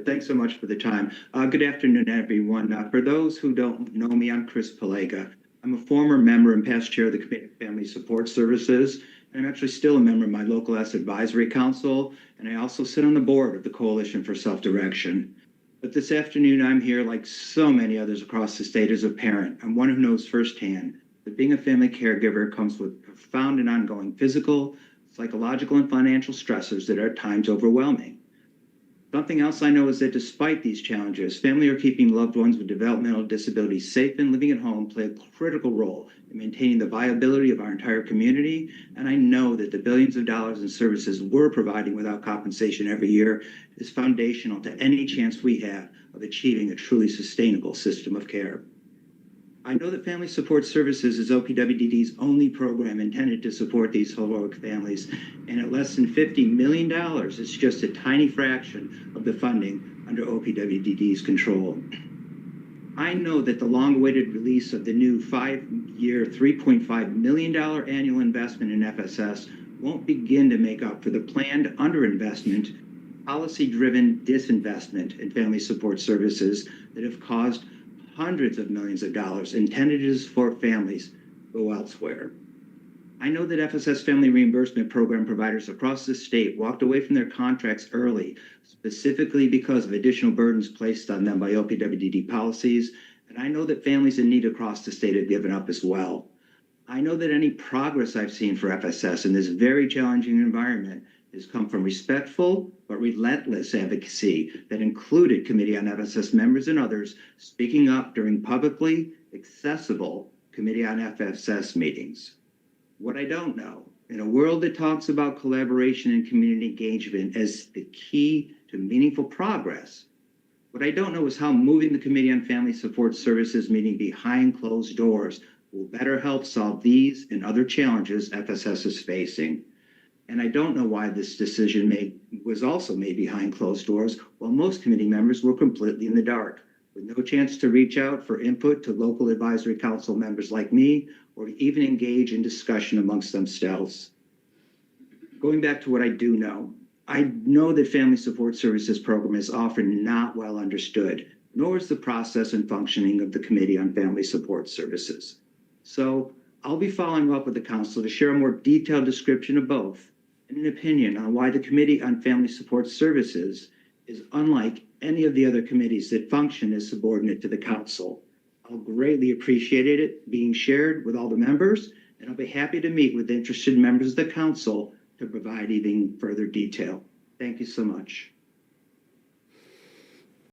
Thanks so much for the time. Good afternoon, everyone. For those who don't know me, I'm Chris Palega. I'm a former member and past chair of the Committee on Family Support Services. And I'm actually still a member of my local S Advisory Council, and I also sit on the board of the Coalition for Self-Direction. But this afternoon, I'm here, like so many others across the state, as a parent. I'm one who knows firsthand that being a family caregiver comes with profound and ongoing physical, psychological, and financial stressors that are at times overwhelming. Something else I know is that despite these challenges, family or keeping loved ones with developmental disabilities safe and living at home play a critical role in maintaining the viability of our entire community. And I know that the billions of dollars in services we're providing without compensation every year is foundational to any chance we have of achieving a truly sustainable system of care. I know that Family Support Services is OPWDD's only program intended to support these heroic families, and at less than $50 million, it's just a tiny fraction of the funding under OPWDD's control. I know that the long-awaited release of the new 5-year, $3.5 million annual investment in FSS won't begin to make up for the planned underinvestment, policy-driven disinvestment in family support services that have caused hundreds of millions of dollars intended to support families go elsewhere. I know that FSS family reimbursement program providers across the state walked away from their contracts early, specifically because of additional burdens placed on them by OPWDD policies, and I know that families in need across the state have given up as well. I know that any progress I've seen for FSS in this very challenging environment has come from respectful but relentless advocacy that included Committee on FSS members and others speaking up during publicly accessible Committee on FSS meetings. What I don't know, in a world that talks about collaboration and community engagement as the key to meaningful progress, what I don't know is how moving the Committee on Family Support Services meeting behind closed doors will better help solve these and other challenges FSS is facing. And I don't know why this decision was also made behind closed doors, while most committee members were completely in the dark, with no chance to reach out for input to local advisory council members like me, or even engage in discussion amongst themselves. Going back to what I do know, I know that Family Support Services program is often not well understood, nor is the process and functioning of the Committee on Family Support Services. So I'll be following up with the council to share a more detailed description of both, and an opinion on why the Committee on Family Support Services is unlike any of the other committees that function as subordinate to the council. I'll greatly appreciate it being shared with all the members, and I'll be happy to meet with interested members of the council to provide even further detail. Thank you so much.